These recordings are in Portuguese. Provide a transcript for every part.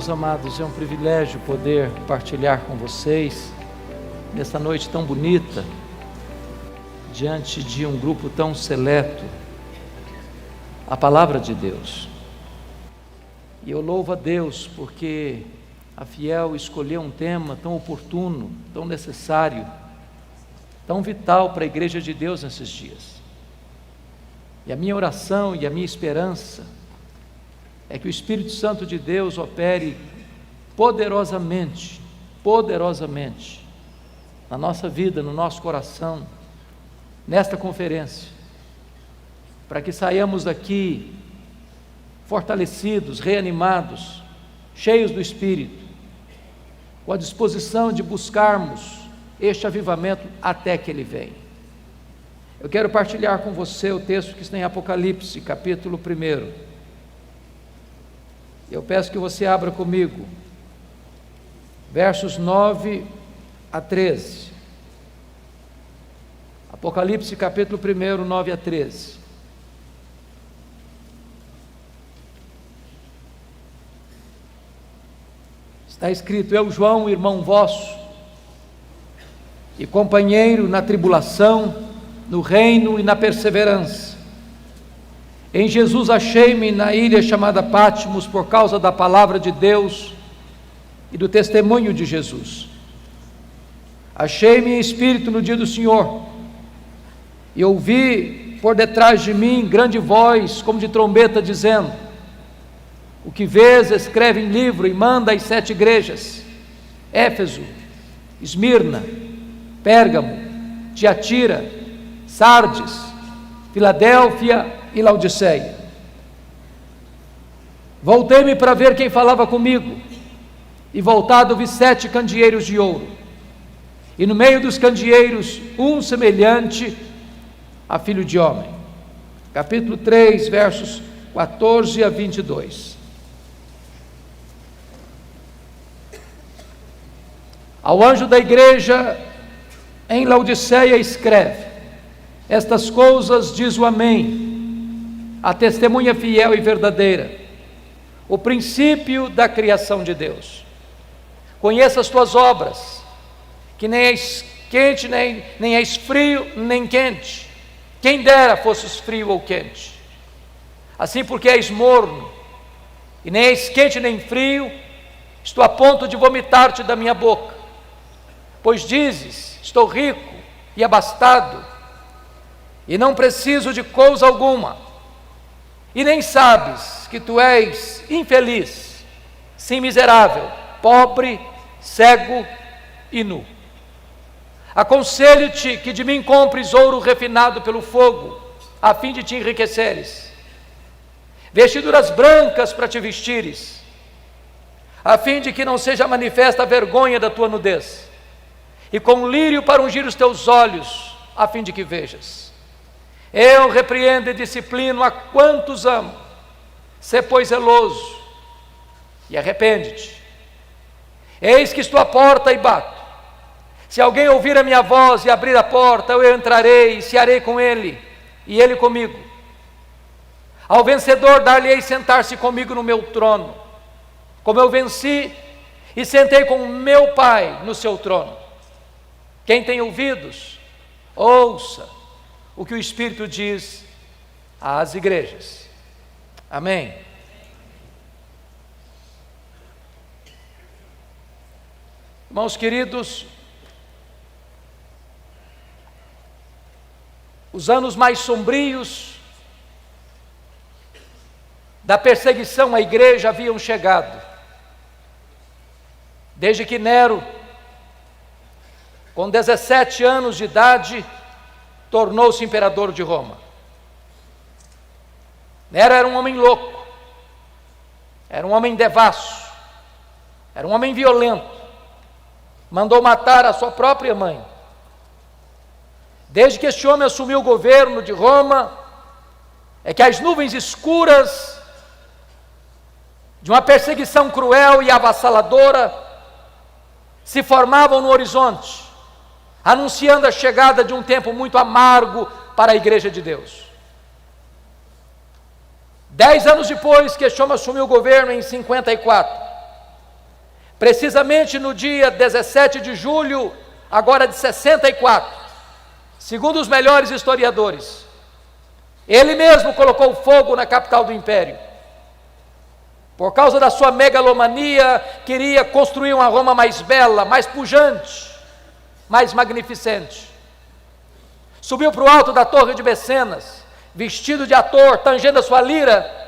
meus amados, é um privilégio poder partilhar com vocês nessa noite tão bonita, diante de um grupo tão seleto, a palavra de Deus. E eu louvo a Deus porque a Fiel escolheu um tema tão oportuno, tão necessário, tão vital para a igreja de Deus nesses dias. E a minha oração e a minha esperança é que o Espírito Santo de Deus opere poderosamente na nossa vida, no nosso coração, nesta conferência, para que saiamos daqui fortalecidos, reanimados, cheios do Espírito, com a disposição de buscarmos este avivamento até que Ele venha. Eu quero partilhar com você o texto que está em Apocalipse, capítulo 1. Eu peço que você abra comigo, versos 9 a 13. Apocalipse, capítulo 1, 9 a 13. Está escrito: Eu, João, irmão vosso, e companheiro na tribulação, no reino e na perseverança. Em Jesus achei-me na ilha chamada Patmos por causa da palavra de Deus e do testemunho de Jesus. Achei-me em espírito no dia do Senhor, e ouvi por detrás de mim grande voz, como de trombeta, dizendo: O que vês, escreve em livro e manda às 7 igrejas: Éfeso, Esmirna, Pérgamo, Tiatira, Sardes, Filadélfia e Laodiceia. Voltei-me para ver quem falava comigo, e voltado vi 7 candeeiros de ouro, e no meio dos candeeiros um semelhante a filho de homem. Capítulo 3, versos 14 a 22. Ao anjo da igreja em Laodiceia escreve: Estas coisas diz o Amém, a testemunha fiel e verdadeira, o princípio da criação de Deus. Conheça as tuas obras, que nem és quente, nem és frio, nem quente. Quem dera fosses frio ou quente. Assim, porque és morno, e nem és quente nem frio, estou a ponto de vomitar-te da minha boca. Pois dizes: Estou rico e abastado, e não preciso de coisa alguma, e nem sabes que tu és infeliz, sim, miserável, pobre, cego e nu. Aconselho-te que de mim compres ouro refinado pelo fogo, a fim de te enriqueceres, vestiduras brancas para te vestires, a fim de que não seja manifesta a vergonha da tua nudez, e com lírio para ungir os teus olhos, a fim de que vejas. Eu repreendo e disciplino a quantos amo. Sê, pois, zeloso e arrepende-te. Eis que estou à porta e bato. Se alguém ouvir a minha voz e abrir a porta, eu entrarei e cearei com ele, e ele comigo. Ao vencedor dar-lhe-ei sentar-se comigo no meu trono, como eu venci e sentei com o meu Pai no seu trono. Quem tem ouvidos, ouça o que o Espírito diz às igrejas. Amém. Irmãos queridos, os anos mais sombrios da perseguição à igreja haviam chegado, desde que Nero, com 17 anos de idade, tornou-se imperador de Roma. Nero era um homem louco, era um homem devasso, era um homem violento, mandou matar a sua própria mãe. Desde que este homem assumiu o governo de Roma, é que as nuvens escuras de uma perseguição cruel e avassaladora se formavam no horizonte, anunciando a chegada de um tempo muito amargo para a igreja de Deus. 10 anos depois que este homem assumiu o governo, em 54, precisamente no dia 17 de julho, agora de 64, segundo os melhores historiadores, ele mesmo colocou fogo na capital do império. Por causa da sua megalomania, queria construir uma Roma mais bela, mais pujante, mais magnificente. Subiu para o alto da torre de Mecenas, vestido de ator, tangendo a sua lira,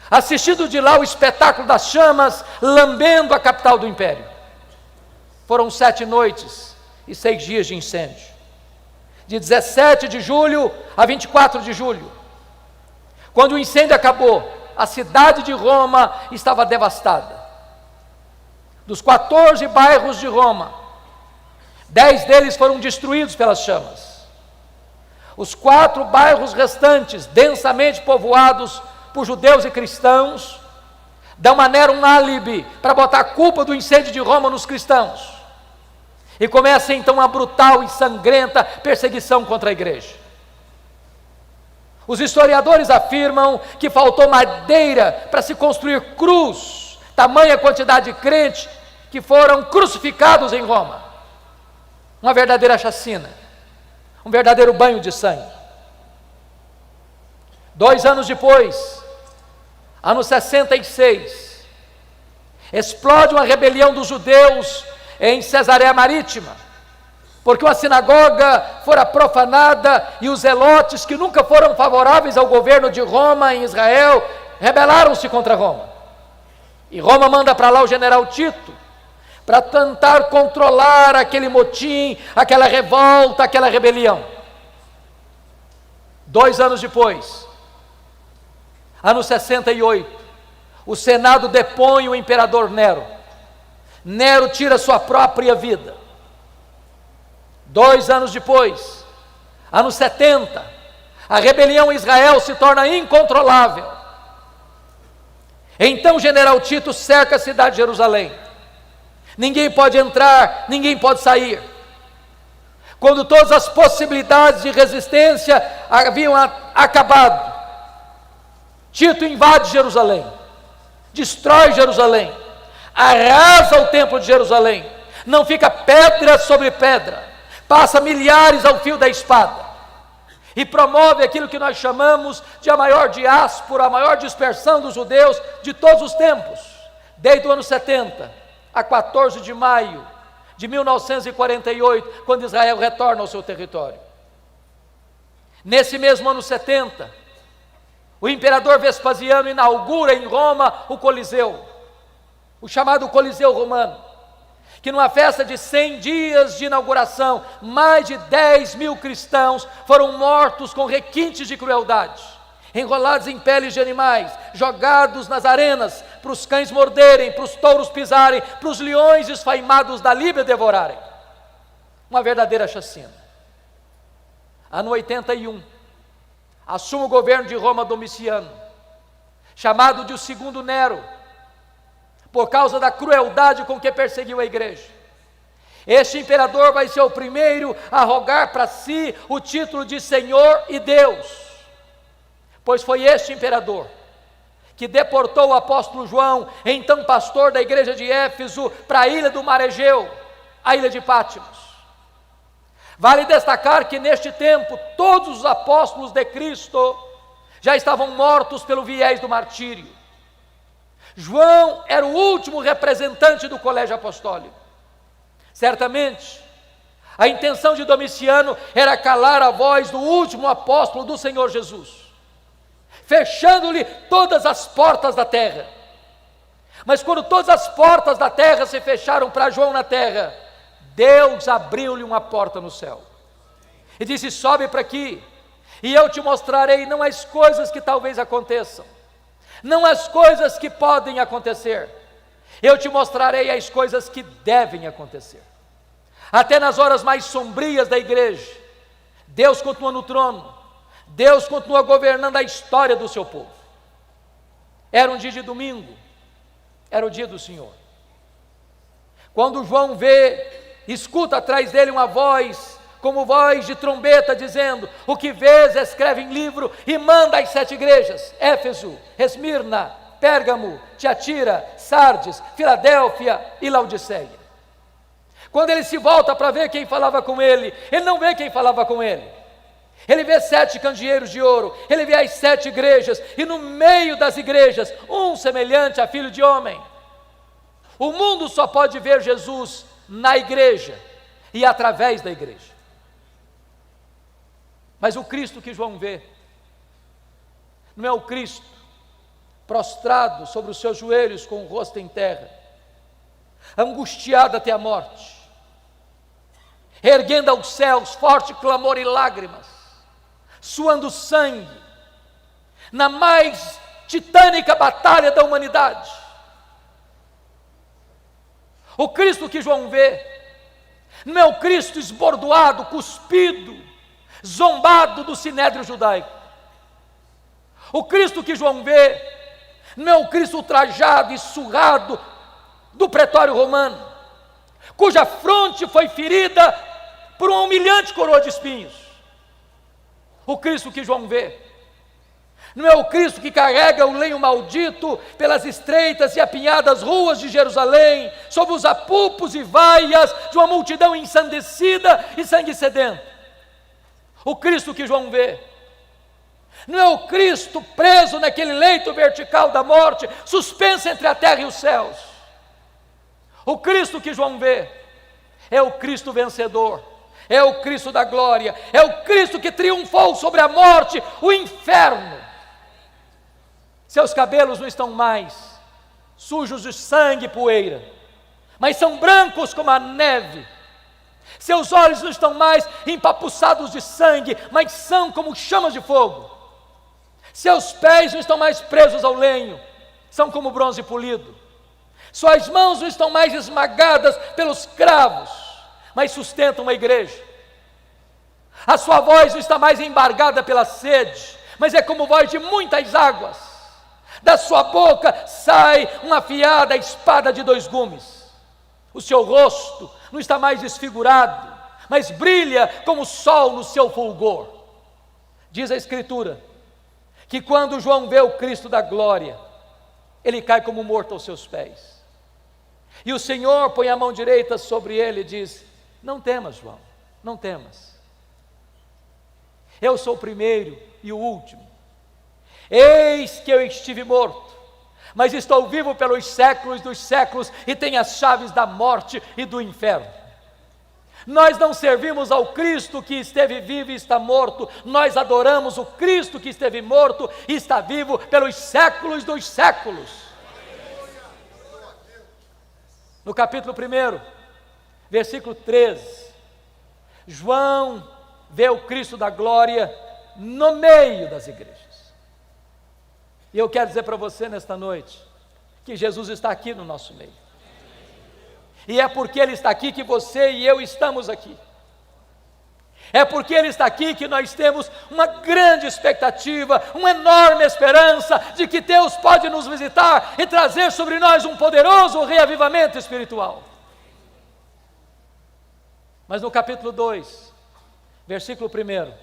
assistindo de lá o espetáculo das chamas, lambendo a capital do império. Foram 7 noites e 6 dias de incêndio, de 17 de julho a 24 de julho. Quando o incêndio acabou, a cidade de Roma estava devastada. Dos 14 bairros de Roma, 10 deles foram destruídos pelas chamas. Os 4 bairros restantes, densamente povoados por judeus e cristãos, dão a Nero um álibi para botar a culpa do incêndio de Roma nos cristãos. E começa então uma brutal e sangrenta perseguição contra a igreja. Os historiadores afirmam que faltou madeira para se construir cruz, tamanha quantidade de crentes que foram crucificados em Roma. Uma verdadeira chacina, um verdadeiro banho de sangue. 2 anos depois, ano 66, explode uma rebelião dos judeus em Cesareia Marítima, porque uma sinagoga fora profanada e os zelotes, que nunca foram favoráveis ao governo de Roma em Israel, rebelaram-se contra Roma. E Roma manda para lá o general Tito, para tentar controlar aquele motim, aquela revolta, aquela rebelião. 2 anos depois, ano 68, o Senado depõe o imperador Nero. Nero tira sua própria vida. 2 anos depois, ano 70, a rebelião em Israel se torna incontrolável. Então o general Tito cerca a cidade de Jerusalém. Ninguém pode entrar, ninguém pode sair. Quando todas as possibilidades de resistência haviam acabado, Tito invade Jerusalém, destrói Jerusalém, arrasa o templo de Jerusalém, não fica pedra sobre pedra, passa milhares ao fio da espada e promove aquilo que nós chamamos de a maior diáspora, a maior dispersão dos judeus de todos os tempos, desde o ano 70 a 14 de maio de 1948, quando Israel retorna ao seu território. Nesse mesmo ano 70, o imperador Vespasiano inaugura em Roma o Coliseu, o chamado Coliseu Romano, que numa festa de 100 dias de inauguração, mais de 10 mil cristãos foram mortos com requintes de crueldade, enrolados em peles de animais, jogados nas arenas, para os cães morderem, para os touros pisarem, para os leões esfaimados da Líbia devorarem. Uma verdadeira chacina. Ano 81, assume o governo de Roma Domiciano, chamado de o segundo Nero, por causa da crueldade com que perseguiu a igreja. Este imperador vai ser o primeiro a rogar para si o título de Senhor e Deus, pois foi este imperador que deportou o apóstolo João, então pastor da igreja de Éfeso, para a ilha do Mar Egeu, a ilha de Pátimos. Vale destacar que neste tempo todos os apóstolos de Cristo já estavam mortos pelo viés do martírio. João era o último representante do colégio apostólico. Certamente, a intenção de Domiciano era calar a voz do último apóstolo do Senhor Jesus, fechando-lhe todas as portas da terra. Mas quando todas as portas da terra se fecharam para João na terra, Deus abriu-lhe uma porta no céu e disse: sobe para aqui, e eu te mostrarei não as coisas que talvez aconteçam, não as coisas que podem acontecer, eu te mostrarei as coisas que devem acontecer. Até nas horas mais sombrias da igreja, Deus continua no trono, Deus continua governando a história do seu povo. Era um dia de domingo, era o dia do Senhor. Quando João escuta atrás dele uma voz, como voz de trombeta, dizendo: o que vês escreve em livro e manda às 7 igrejas, Éfeso, Esmirna, Pérgamo, Tiatira, Sardes, Filadélfia e Laodiceia. Quando ele se volta para ver quem falava com ele, ele não vê quem falava com ele. Ele vê 7 candeeiros de ouro, ele vê as 7 igrejas, e no meio das igrejas, um semelhante a filho de homem. O mundo só pode ver Jesus na igreja e através da igreja. Mas o Cristo que João vê, não é o Cristo prostrado sobre os seus joelhos com o rosto em terra, angustiado até a morte, erguendo aos céus forte clamor e lágrimas, suando sangue, na mais titânica batalha da humanidade. O Cristo que João vê, não é o Cristo esbordoado, cuspido, zombado do sinédrio judaico. O Cristo que João vê, não é o Cristo ultrajado e surrado do pretório romano, cuja fronte foi ferida por uma humilhante coroa de espinhos. O Cristo que João vê, não é o Cristo que carrega o lenho maldito pelas estreitas e apinhadas ruas de Jerusalém, sob os apupos e vaias de uma multidão ensandecida e sangue sedento. O Cristo que João vê, não é o Cristo preso naquele leito vertical da morte, suspenso entre a terra e os céus. O Cristo que João vê é o Cristo vencedor, é o Cristo da glória, é o Cristo que triunfou sobre a morte, o inferno. Seus cabelos não estão mais sujos de sangue e poeira, mas são brancos como a neve. Seus olhos não estão mais empapuçados de sangue, mas são como chamas de fogo. Seus pés não estão mais presos ao lenho, são como bronze polido. Suas mãos não estão mais esmagadas pelos cravos, mas sustentam uma igreja. A sua voz não está mais embargada pela sede, mas é como voz de muitas águas. Da sua boca sai uma afiada espada de 2 gumes. O seu rosto não está mais desfigurado, mas brilha como o sol no seu fulgor. Diz a Escritura que quando João vê o Cristo da glória, ele cai como morto aos seus pés. E o Senhor põe a mão direita sobre ele e diz: não temas, João, não temas. Eu sou o primeiro e o último. Eis que eu estive morto, mas estou vivo pelos séculos dos séculos e tenho as chaves da morte e do inferno. Nós não servimos ao Cristo que esteve vivo e está morto, nós adoramos o Cristo que esteve morto e está vivo pelos séculos dos séculos. No capítulo 1, versículo 13, João vê o Cristo da glória no meio das igrejas. E eu quero dizer para você nesta noite, que Jesus está aqui no nosso meio. E é porque Ele está aqui que você e eu estamos aqui. É porque Ele está aqui que nós temos uma grande expectativa, uma enorme esperança de que Deus pode nos visitar e trazer sobre nós um poderoso reavivamento espiritual. Mas no capítulo 2, versículo 1,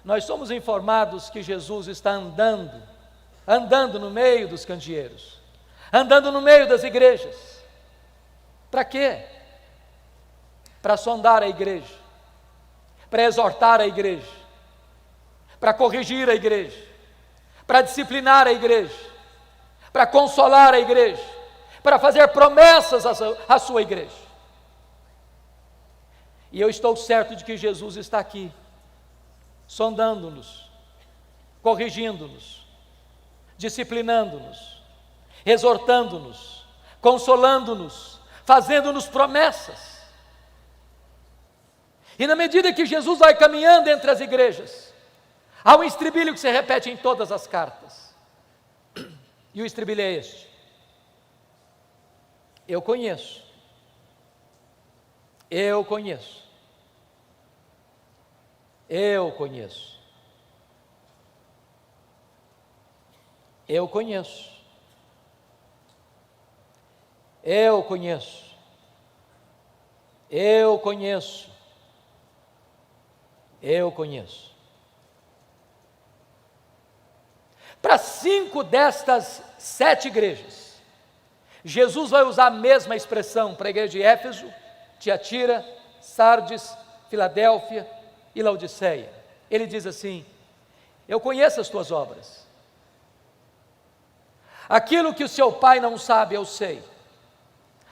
nós somos informados que Jesus está andando no meio dos candeeiros, andando no meio das igrejas. Para quê? Para sondar a igreja, para exortar a igreja, para corrigir a igreja, para disciplinar a igreja, para consolar a igreja, para fazer promessas à sua igreja. E eu estou certo de que Jesus está aqui, sondando-nos, corrigindo-nos, disciplinando-nos, exortando-nos, consolando-nos, fazendo-nos promessas. E na medida que Jesus vai caminhando entre as igrejas, há um estribilho que se repete em todas as cartas. E o estribilho é este: eu conheço, eu conheço, eu conheço, eu conheço, eu conheço, eu conheço, eu conheço. Para 5 destas 7 igrejas, Jesus vai usar a mesma expressão para a igreja de Éfeso, Tiatira, Sardes, Filadélfia e Laodiceia. Ele diz assim: eu conheço as tuas obras. Aquilo que o seu pai não sabe, eu sei.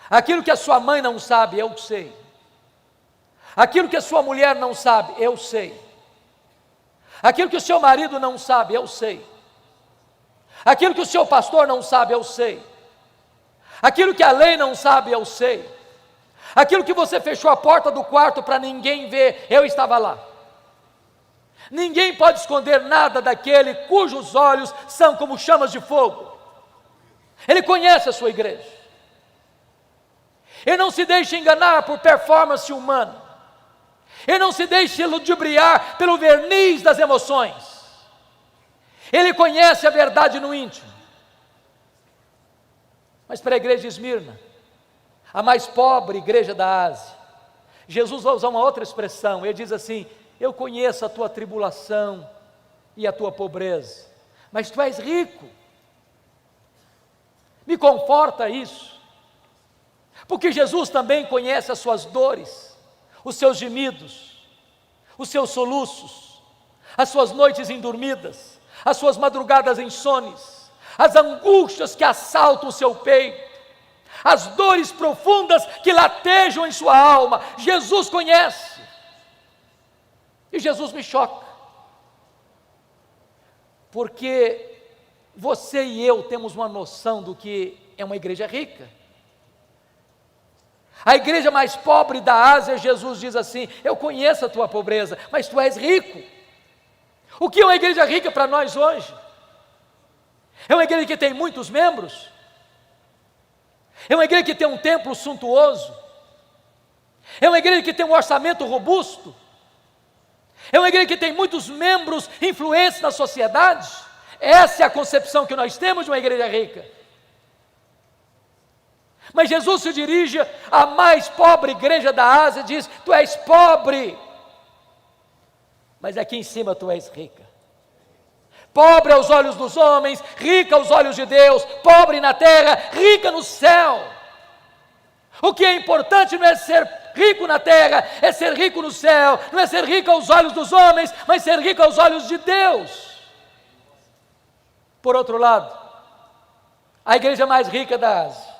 Aquilo que a sua mãe não sabe, eu sei. Aquilo que a sua mulher não sabe, eu sei. Aquilo que o seu marido não sabe, eu sei. Aquilo que o seu pastor não sabe, eu sei. Aquilo que a lei não sabe, eu sei. Aquilo que você fechou a porta do quarto para ninguém ver, eu estava lá. Ninguém pode esconder nada daquele cujos olhos são como chamas de fogo. Ele conhece a sua igreja. Ele não se deixa enganar por performance humana. Ele não se deixa ludibriar pelo verniz das emoções. Ele conhece a verdade no íntimo. Mas para a igreja de Esmirna, a mais pobre igreja da Ásia, Jesus vai usar uma outra expressão. Ele diz assim: eu conheço a tua tribulação e a tua pobreza, mas tu és rico. Me conforta isso, porque Jesus também conhece as suas dores, os seus gemidos, os seus soluços, as suas noites indormidas, as suas madrugadas insones, as angústias que assaltam o seu peito, as dores profundas que latejam em sua alma. Jesus conhece, e Jesus me choca, porque você e eu temos uma noção do que é uma igreja rica. A igreja mais pobre da Ásia, Jesus diz assim: eu conheço a tua pobreza, mas tu és rico. O que é uma igreja rica para nós hoje? É uma igreja que tem muitos membros? É uma igreja que tem um templo suntuoso? É uma igreja que tem um orçamento robusto? É uma igreja que tem muitos membros influentes na sociedade? Essa é a concepção que nós temos de uma igreja rica. Mas Jesus se dirige à mais pobre igreja da Ásia e diz: tu és pobre, mas aqui em cima tu és rica. Pobre aos olhos dos homens, rica aos olhos de Deus, pobre na terra, rica no céu. O que é importante não é ser rico na terra, é ser rico no céu. Não é ser rico aos olhos dos homens, mas ser rico aos olhos de Deus. Por outro lado, a igreja mais rica da Ásia,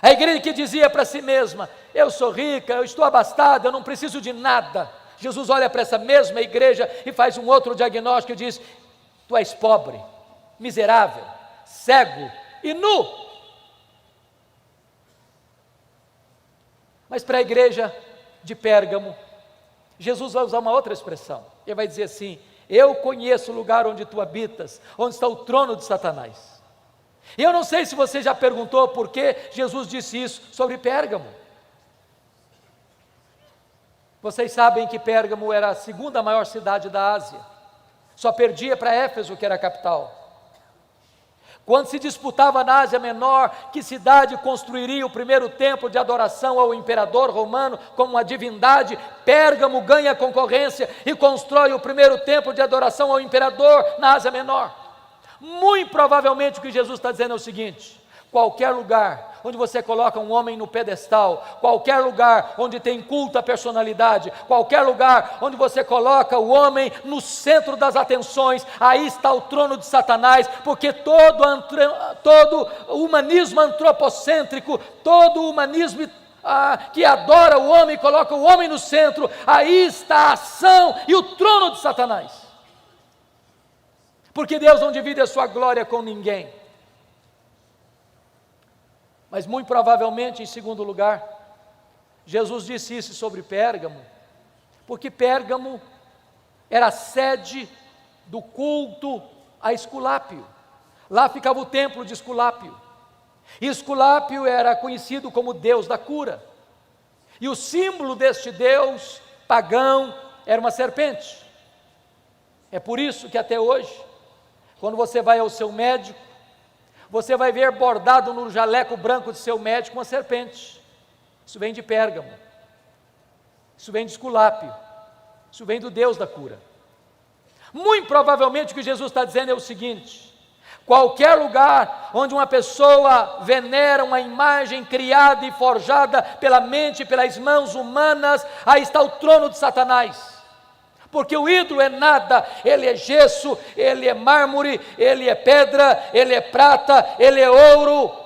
a igreja que dizia para si mesma: eu sou rica, eu estou abastada, eu não preciso de nada. Jesus olha para essa mesma igreja e faz um outro diagnóstico e diz: tu és pobre, miserável, cego e nu. Mas para a igreja de Pérgamo, Jesus vai usar uma outra expressão. Ele vai dizer assim: eu conheço o lugar onde tu habitas, onde está o trono de Satanás. E eu não sei se você já perguntou por que Jesus disse isso sobre Pérgamo. Vocês sabem que Pérgamo era a segunda maior cidade da Ásia, só perdia para Éfeso, que era a capital. Quando se disputava na Ásia Menor que cidade construiria o primeiro templo de adoração ao imperador romano como uma divindade, Pérgamo ganha a concorrência e constrói o primeiro templo de adoração ao imperador na Ásia Menor. Muito provavelmente o que Jesus está dizendo é o seguinte: qualquer lugar onde você coloca um homem no pedestal, qualquer lugar onde tem culto à personalidade, qualquer lugar onde você coloca o homem no centro das atenções, aí está o trono de Satanás, porque todo o humanismo antropocêntrico, todo o humanismo que adora o homem, coloca o homem no centro, aí está a ação e o trono de Satanás. Porque Deus não divide a sua glória com ninguém. Mas muito provavelmente, em segundo lugar, Jesus disse isso sobre Pérgamo, porque Pérgamo era a sede do culto a Esculápio. Lá ficava o templo de Esculápio. E Esculápio era conhecido como Deus da cura. E o símbolo deste Deus pagão era uma serpente. É por isso que até hoje, quando você vai ao seu médico, você vai ver bordado no jaleco branco de seu médico uma serpente. Isso vem de Pérgamo. Isso vem de Esculápio. Isso vem do Deus da cura. Muito provavelmente o que Jesus está dizendo é o seguinte: qualquer lugar onde uma pessoa venera uma imagem criada e forjada pela mente e pelas mãos humanas, aí está o trono de Satanás. Porque o ídolo é nada, ele é gesso, ele é mármore, ele é pedra, ele é prata, ele é ouro.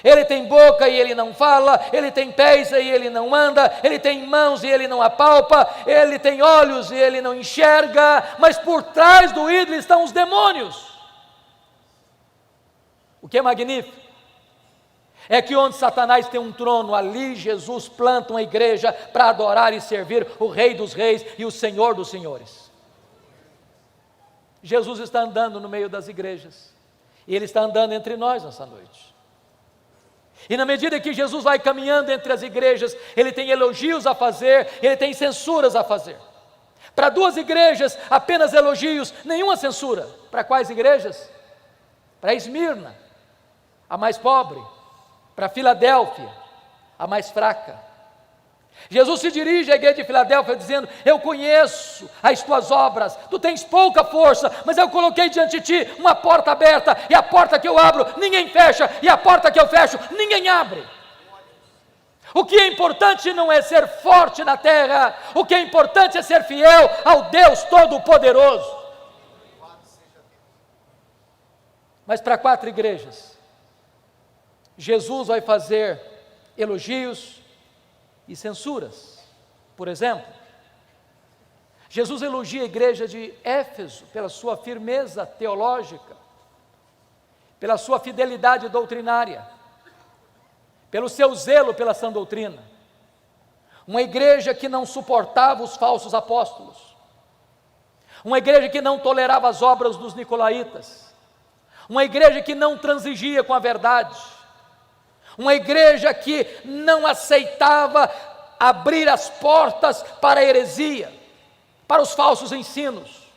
Ele tem boca e ele não fala, ele tem pés e ele não anda, ele tem mãos e ele não apalpa, ele tem olhos e ele não enxerga, mas por trás do ídolo estão os demônios. O que é magnífico é que onde Satanás tem um trono, ali Jesus planta uma igreja para adorar e servir o Rei dos Reis e o Senhor dos Senhores. Jesus está andando no meio das igrejas, e Ele está andando entre nós nessa noite. E na medida que Jesus vai caminhando entre as igrejas, Ele tem elogios a fazer, Ele tem censuras a fazer. Para 2 igrejas, apenas elogios, nenhuma censura. Para quais igrejas? Para Esmirna, a mais pobre. Para Filadélfia, a mais fraca. Jesus se dirige à igreja de Filadélfia dizendo: eu conheço as tuas obras, tu tens pouca força, mas eu coloquei diante de ti uma porta aberta, e a porta que eu abro, ninguém fecha, e a porta que eu fecho, ninguém abre. O que é importante não é ser forte na terra, o que é importante é ser fiel ao Deus Todo-Poderoso. Mas para 4 igrejas, Jesus vai fazer elogios e censuras. Por exemplo, Jesus elogia a igreja de Éfeso pela sua firmeza teológica, pela sua fidelidade doutrinária, pelo seu zelo pela sã doutrina. Uma igreja que não suportava os falsos apóstolos, uma igreja que não tolerava as obras dos nicolaítas, uma igreja que não transigia com a verdade, uma igreja que não aceitava abrir as portas para a heresia, para os falsos ensinos.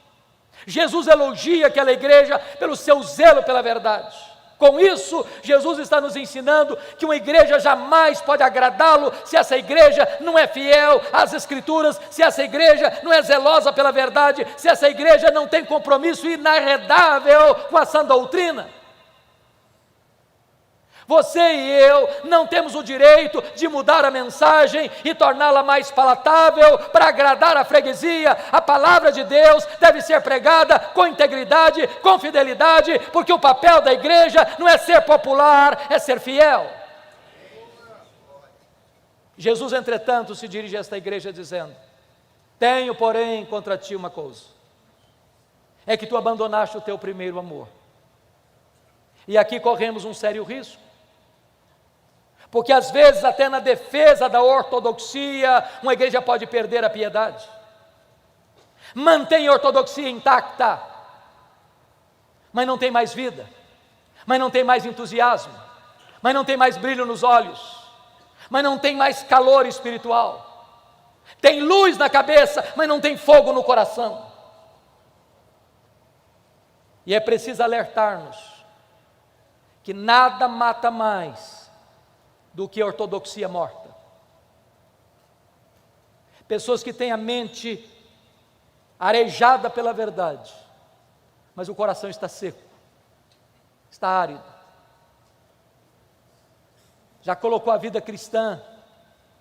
Jesus elogia aquela igreja pelo seu zelo pela verdade. Com isso, Jesus está nos ensinando que uma igreja jamais pode agradá-lo se essa igreja não é fiel às Escrituras, se essa igreja não é zelosa pela verdade, se essa igreja não tem compromisso inarredável com a sã doutrina. Você e eu não temos o direito de mudar a mensagem e torná-la mais palatável para agradar a freguesia. A palavra de Deus deve ser pregada com integridade, com fidelidade, porque o papel da igreja não é ser popular, é ser fiel. Jesus, entretanto, se dirige a esta igreja dizendo: tenho, porém, contra ti uma coisa, é que tu abandonaste o teu primeiro amor. E aqui corremos um sério risco, porque às vezes até na defesa da ortodoxia, uma igreja pode perder a piedade. Mantém a ortodoxia intacta, mas não tem mais vida, mas não tem mais entusiasmo, mas não tem mais brilho nos olhos, mas não tem mais calor espiritual. Tem luz na cabeça, mas não tem fogo no coração. E é preciso alertar-nos que nada mata mais do que a ortodoxia morta. Pessoas que têm a mente arejada pela verdade, mas o coração está seco, está árido. Já colocou a vida cristã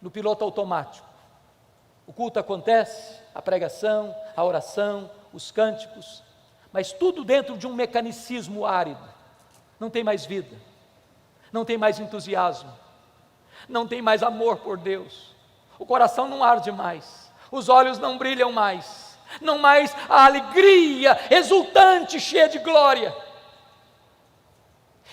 no piloto automático. O culto acontece, a pregação, a oração, os cânticos, mas tudo dentro de um mecanicismo árido. Não tem mais vida, não tem mais entusiasmo, não tem mais amor por Deus, o coração não arde mais, os olhos não brilham mais, não mais a alegria exultante, cheia de glória.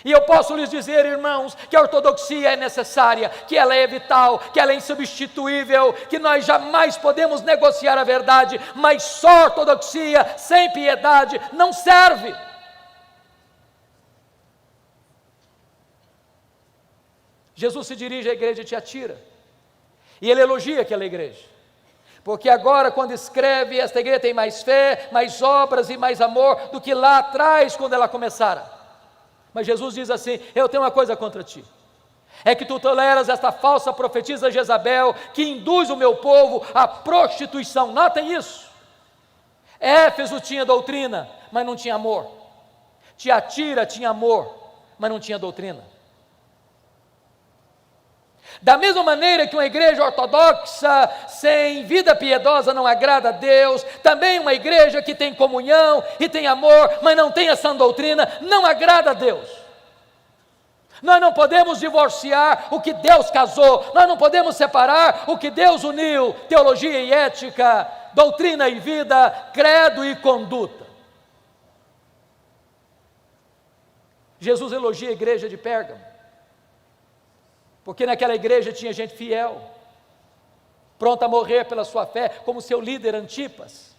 E eu posso lhes dizer, irmãos, que a ortodoxia é necessária, que ela é vital, que ela é insubstituível, que nós jamais podemos negociar a verdade, mas só ortodoxia sem piedade não serve. Jesus se dirige à igreja de Tiatira, e ele elogia aquela igreja, porque agora quando escreve, esta igreja tem mais fé, mais obras e mais amor do que lá atrás quando ela começara. Mas Jesus diz assim: eu tenho uma coisa contra ti, é que tu toleras esta falsa profetisa Jezabel, que induz o meu povo à prostituição. Notem isso, Éfeso tinha doutrina, mas não tinha amor. Tiatira tinha amor, mas não tinha doutrina. Da mesma maneira que uma igreja ortodoxa sem vida piedosa não agrada a Deus, também uma igreja que tem comunhão e tem amor, mas não tem a sã doutrina, não agrada a Deus. Nós não podemos divorciar o que Deus casou, nós não podemos separar o que Deus uniu, teologia e ética, doutrina e vida, credo e conduta. Jesus elogia a igreja de Pérgamo, porque naquela igreja tinha gente fiel, pronta a morrer pela sua fé, como seu líder Antipas.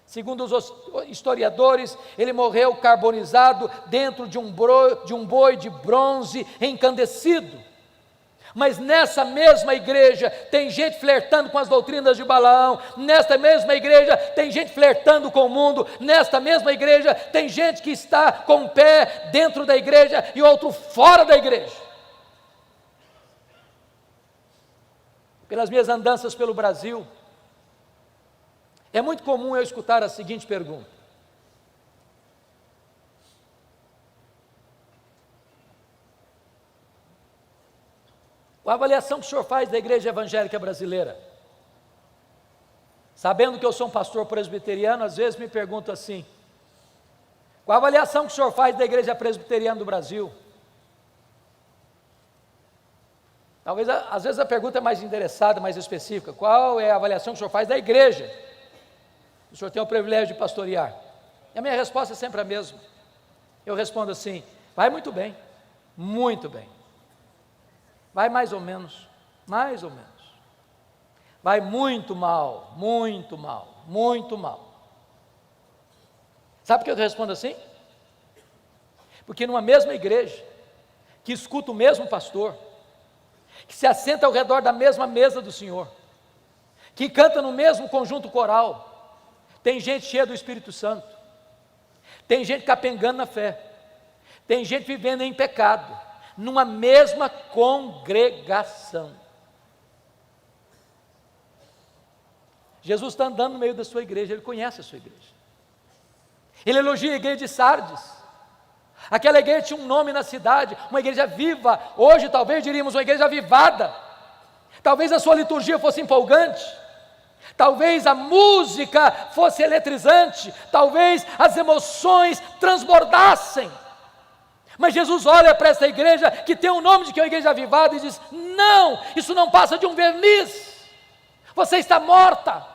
Segundo os historiadores, ele morreu carbonizado dentro de um boi de bronze encandecido. Mas nessa mesma igreja tem gente flertando com as doutrinas de Balaão, nesta mesma igreja tem gente flertando com o mundo, nesta mesma igreja tem gente que está com um pé dentro da igreja e outro fora da igreja. Pelas minhas andanças pelo Brasil, é muito comum eu escutar a seguinte pergunta: a avaliação que o senhor faz da igreja evangélica brasileira? Sabendo que eu sou um pastor presbiteriano, às vezes me pergunto assim: qual a avaliação que o senhor faz da igreja presbiteriana do Brasil? Talvez, às vezes a pergunta é mais interessada, mais específica: qual é a avaliação que o senhor faz da igreja? O senhor tem o privilégio de pastorear. E a minha resposta é sempre a mesma. Eu respondo assim: vai muito bem, muito bem. Vai mais ou menos, mais ou menos. Vai muito mal, muito mal, muito mal. Sabe por que eu respondo assim? Porque numa mesma igreja, que escuta o mesmo pastor, que se assenta ao redor da mesma mesa do Senhor, que canta no mesmo conjunto coral, tem gente cheia do Espírito Santo, tem gente capengando na fé, tem gente vivendo em pecado, numa mesma congregação. Jesus está andando no meio da sua igreja, ele conhece a sua igreja. Ele elogia a igreja de Sardes. Aquela igreja tinha um nome na cidade, uma igreja viva. Hoje talvez diríamos uma igreja avivada. Talvez a sua liturgia fosse empolgante, talvez a música fosse eletrizante, talvez as emoções transbordassem. Mas Jesus olha para essa igreja que tem o nome de que é uma igreja avivada e diz: não, isso não passa de um verniz, você está morta.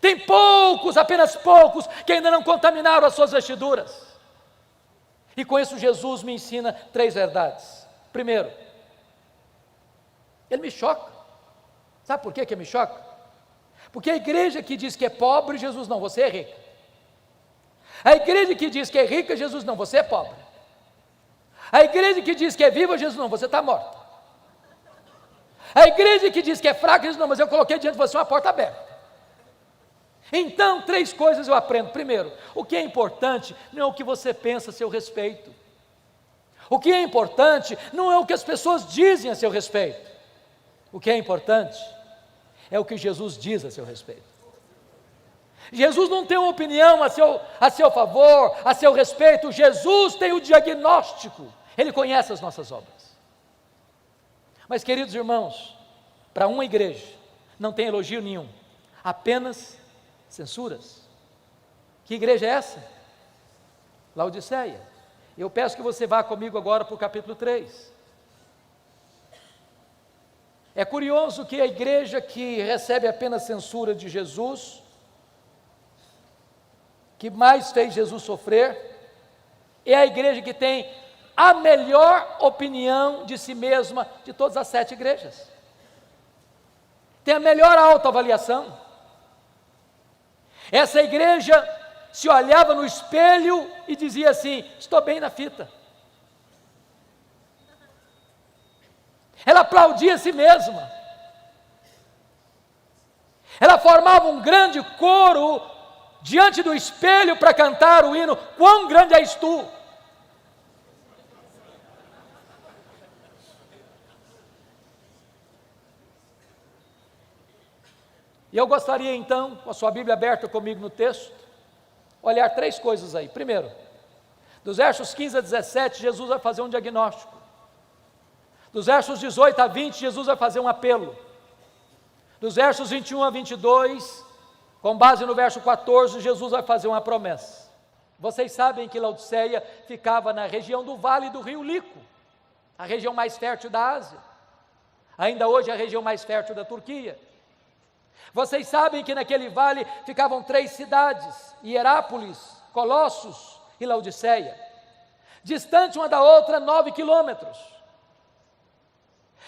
Tem poucos, apenas poucos, que ainda não contaminaram as suas vestiduras. E com isso Jesus me ensina 3 verdades. Primeiro, ele me choca. Sabe por que me choca? Porque a igreja que diz que é pobre, Jesus não, você é rica. A igreja que diz que é rica, Jesus não, você é pobre. A igreja que diz que é viva, Jesus não, você está morta. A igreja que diz que é fraca, Jesus não, mas eu coloquei diante de você uma porta aberta. Então, 3 coisas eu aprendo. Primeiro, o que é importante não é o que você pensa a seu respeito. O que é importante não é o que as pessoas dizem a seu respeito. O que é importante é o que Jesus diz a seu respeito. Jesus não tem uma opinião a seu favor, a seu respeito. Jesus tem o diagnóstico. Ele conhece as nossas obras. Mas, queridos irmãos, para uma igreja não tem elogio nenhum, apenas censuras. Que igreja é essa? Laodiceia. Eu peço que você vá comigo agora para o capítulo 3. É curioso que a igreja que recebe apenas censura de Jesus, que mais fez Jesus sofrer, é a igreja que tem a melhor opinião de si mesma de todas as 7 igrejas. Tem a melhor autoavaliação. Essa igreja se olhava no espelho e dizia assim: estou bem na fita. Ela aplaudia a si mesma. Ela formava um grande coro diante do espelho para cantar o hino: quão grande és tu. E eu gostaria então, com a sua Bíblia aberta comigo no texto, olhar três coisas aí. Primeiro, dos versos 15 a 17, Jesus vai fazer um diagnóstico. Dos versos 18 a 20, Jesus vai fazer um apelo. Dos versos 21 a 22, com base no verso 14, Jesus vai fazer uma promessa. Vocês sabem que Laodiceia ficava na região do Vale do Rio Lico, a região mais fértil da Ásia. Ainda hoje é a região mais fértil da Turquia. Vocês sabem que naquele vale ficavam três cidades, Hierápolis, Colossos e Laodiceia, distante uma da outra 9 quilômetros.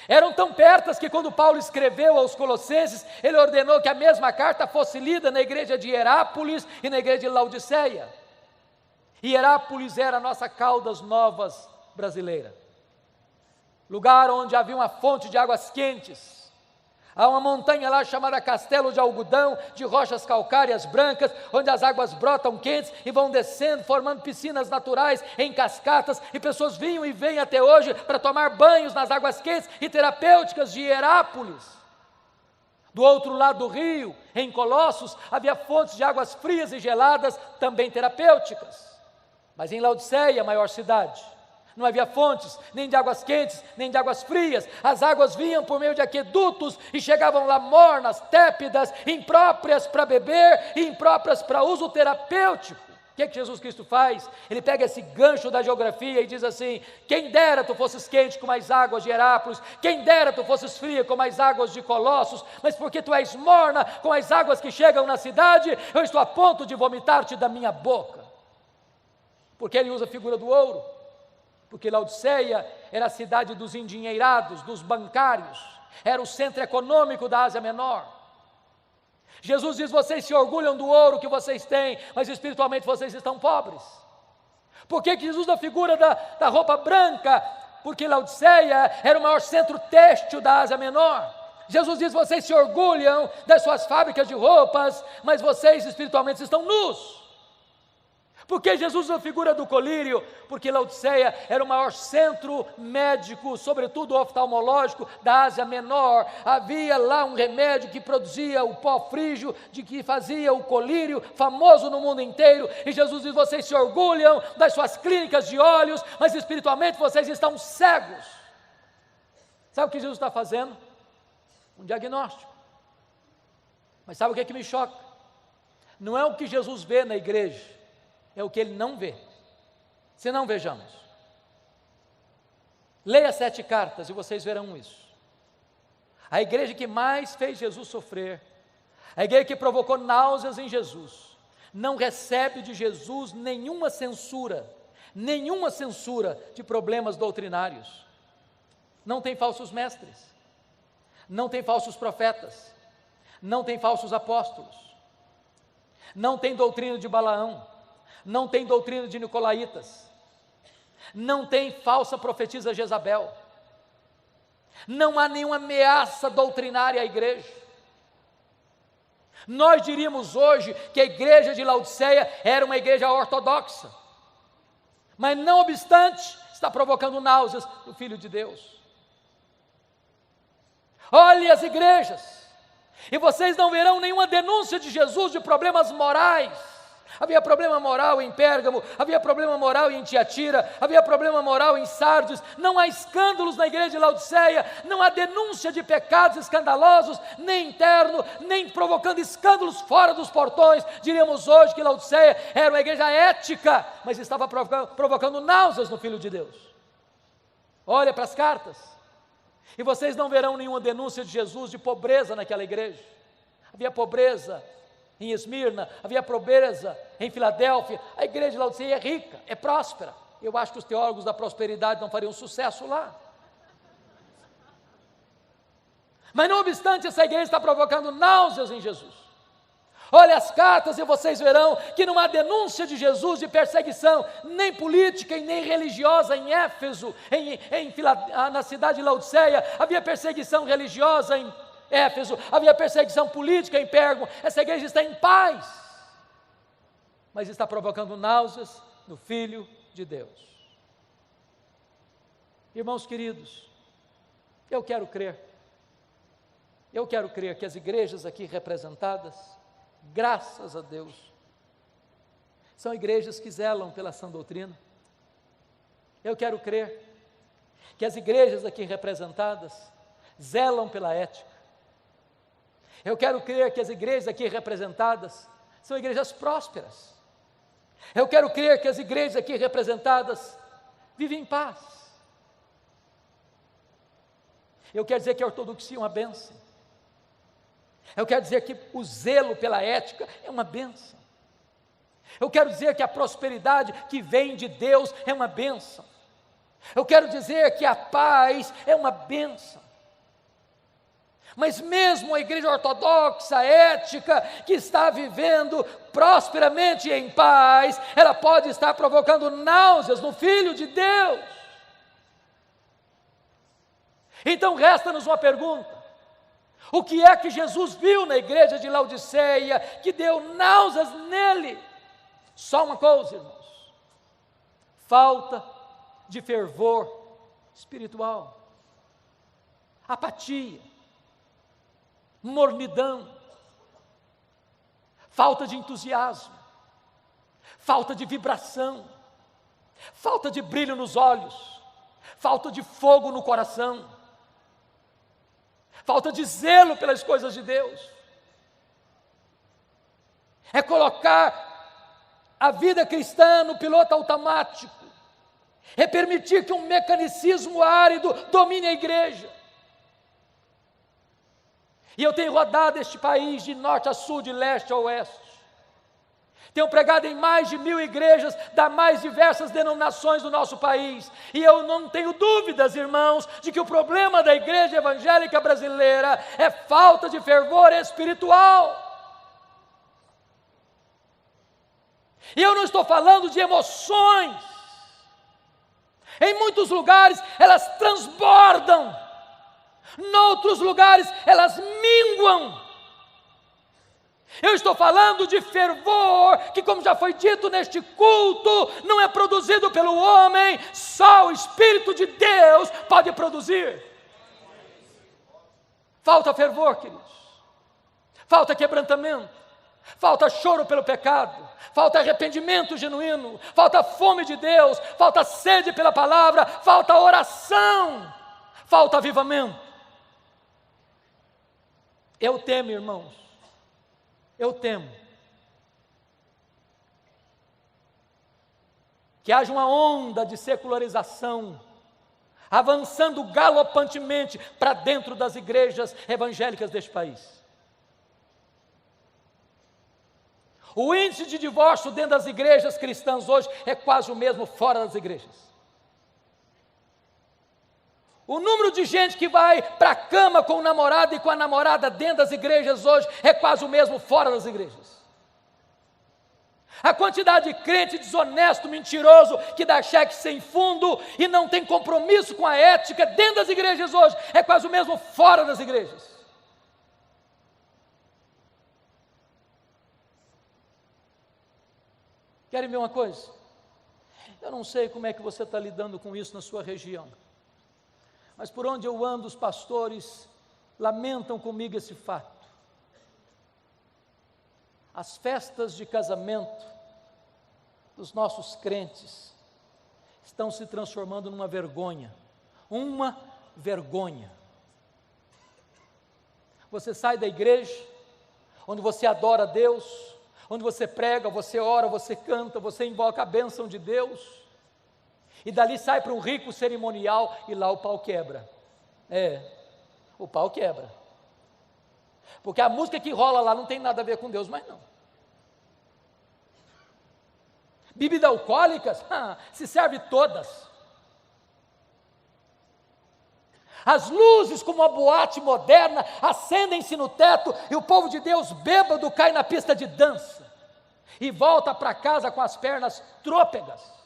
Eram tão pertas que quando Paulo escreveu aos Colossenses, ele ordenou que a mesma carta fosse lida na igreja de Hierápolis e na igreja de Laodiceia. Hierápolis era a nossa Caldas Novas brasileira, lugar onde havia uma fonte de águas quentes. Há uma montanha lá chamada Castelo de Algodão, de rochas calcárias brancas, onde as águas brotam quentes e vão descendo, formando piscinas naturais em cascatas, e pessoas vinham e vêm até hoje para tomar banhos nas águas quentes e terapêuticas de Hierápolis. Do outro lado do rio, em Colossos, havia fontes de águas frias e geladas, também terapêuticas. Mas em Laodiceia, a maior cidade, não havia fontes, nem de águas quentes, nem de águas frias. As águas vinham por meio de aquedutos e chegavam lá mornas, tépidas, impróprias para beber e impróprias para uso terapêutico. O que Jesus Cristo faz? Ele pega esse gancho da geografia e diz assim: quem dera tu fosses quente como as águas de Hierápolis, quem dera tu fosses fria como as águas de Colossos, mas porque tu és morna com as águas que chegam na cidade, eu estou a ponto de vomitar-te da minha boca. Porque ele usa a figura do ouro. Porque Laodiceia era a cidade dos endinheirados, dos bancários, era o centro econômico da Ásia Menor. Jesus diz: vocês se orgulham do ouro que vocês têm, mas espiritualmente vocês estão pobres. Por que Jesus usa a figura da roupa branca? Porque Laodiceia era o maior centro têxtil da Ásia Menor. Jesus diz: vocês se orgulham das suas fábricas de roupas, mas vocês espiritualmente estão nus. Por que Jesus usa a figura do colírio? Porque Laodiceia era o maior centro médico, sobretudo oftalmológico, da Ásia Menor. Havia lá um remédio que produzia o pó frígio, de que fazia o colírio, famoso no mundo inteiro. E Jesus diz: vocês se orgulham das suas clínicas de olhos, mas espiritualmente vocês estão cegos. Sabe o que Jesus está fazendo? Um diagnóstico. Mas sabe o que me choca? Não é o que Jesus vê na igreja, é o que ele não vê. Se não, vejamos. Leia 7 cartas e vocês verão isso. A igreja que mais fez Jesus sofrer, a igreja que provocou náuseas em Jesus, não recebe de Jesus nenhuma censura de problemas doutrinários. Não tem falsos mestres, não tem falsos profetas, não tem falsos apóstolos, não tem doutrina de Balaão, não tem doutrina de Nicolaitas, não tem falsa profetisa Jezabel, não há nenhuma ameaça doutrinária à igreja. Nós diríamos hoje que a igreja de Laodiceia era uma igreja ortodoxa, mas não obstante, está provocando náuseas do Filho de Deus. Olhe as igrejas, e vocês não verão nenhuma denúncia de Jesus de problemas morais. Havia problema moral em Pérgamo, havia problema moral em Tiatira, havia problema moral em Sardes. Não há escândalos na igreja de Laodiceia, não há denúncia de pecados escandalosos, nem interno, nem provocando escândalos fora dos portões. Diríamos hoje que Laodiceia era uma igreja ética, mas estava provocando náuseas no Filho de Deus. Olha para as cartas, e vocês não verão nenhuma denúncia de Jesus de pobreza naquela igreja. Havia pobreza em Esmirna, havia pobreza em Filadélfia. A igreja de Laodiceia é rica, é próspera. Eu acho que os teólogos da prosperidade não fariam sucesso lá. Mas não obstante, essa igreja está provocando náuseas em Jesus. Olha as cartas e vocês verão que não há denúncia de Jesus de perseguição, nem política e nem religiosa em Éfeso, na cidade de Laodiceia. Havia perseguição religiosa em Éfeso, havia perseguição política em Pérgamo. Essa igreja está em paz, mas está provocando náuseas no Filho de Deus. Irmãos queridos, eu quero crer Eu quero crer que as igrejas aqui representadas, graças a Deus, são igrejas que zelam pela sã doutrina. Eu quero crer que as igrejas aqui representadas zelam pela ética. Eu quero crer que as igrejas aqui representadas são igrejas prósperas. Eu quero crer que as igrejas aqui representadas vivem em paz. Eu quero dizer que a ortodoxia é uma bênção. Eu quero dizer que o zelo pela ética é uma bênção. Eu quero dizer que a prosperidade que vem de Deus é uma bênção. Eu quero dizer que a paz é uma bênção. Mas mesmo a igreja ortodoxa, ética, que está vivendo prosperamente e em paz, ela pode estar provocando náuseas no Filho de Deus. Então resta-nos uma pergunta: o que é que Jesus viu na igreja de Laodiceia que deu náuseas nele? Só uma coisa, irmãos: falta de fervor espiritual, apatia, mornidão, falta de entusiasmo, falta de vibração, falta de brilho nos olhos, falta de fogo no coração, falta de zelo pelas coisas de Deus. É colocar a vida cristã no piloto automático, é permitir que um mecanicismo árido domine a igreja. E eu tenho rodado este país de norte a sul, de leste a oeste. Tenho pregado em mais de 1000 igrejas das mais diversas denominações do nosso país. E eu não tenho dúvidas, irmãos, de que o problema da igreja evangélica brasileira é falta de fervor espiritual. E eu não estou falando de emoções. Em muitos lugares elas transbordam. Noutros lugares elas minguam. Eu estou falando de fervor, que, como já foi dito neste culto, não é produzido pelo homem, só o Espírito de Deus pode produzir. Falta fervor, queridos, falta quebrantamento, falta choro pelo pecado, falta arrependimento genuíno, falta fome de Deus, falta sede pela palavra, falta oração, falta avivamento. Eu temo, irmãos, eu temo que haja uma onda de secularização avançando galopantemente para dentro das igrejas evangélicas deste país. O índice de divórcio dentro das igrejas cristãs hoje é quase o mesmo fora das igrejas. O número de gente que vai para a cama com o namorado e com a namorada dentro das igrejas hoje é quase o mesmo fora das igrejas. A quantidade de crente desonesto, mentiroso, que dá cheque sem fundo e não tem compromisso com a ética dentro das igrejas hoje é quase o mesmo fora das igrejas. Querem ver uma coisa? Eu não sei como é que você está lidando com isso na sua região, mas por onde eu ando, os pastores lamentam comigo esse fato. As festas de casamento dos nossos crentes estão se transformando numa vergonha. Uma vergonha. Você sai da igreja, onde você adora a Deus, onde você prega, você ora, você canta, você invoca a bênção de Deus, e dali sai para um rico cerimonial e lá o pau quebra. O pau quebra. Porque a música que rola lá não tem nada a ver com Deus, mas não. Bebidas alcoólicas, se serve todas. As luzes, como uma boate moderna, acendem-se no teto e o povo de Deus bêbado cai na pista de dança e volta para casa com as pernas trôpegas.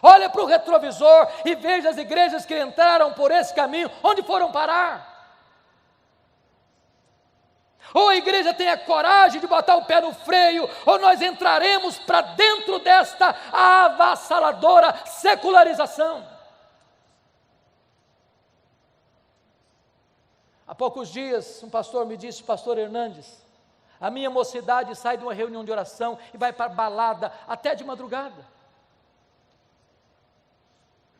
Olha para o retrovisor e veja as igrejas que entraram por esse caminho, onde foram parar. Ou a igreja tem a coragem de botar o pé no freio, ou nós entraremos para dentro desta avassaladora secularização. Há poucos dias, um pastor me disse, pastor Hernandes, a minha mocidade sai de uma reunião de oração e vai para balada até de madrugada.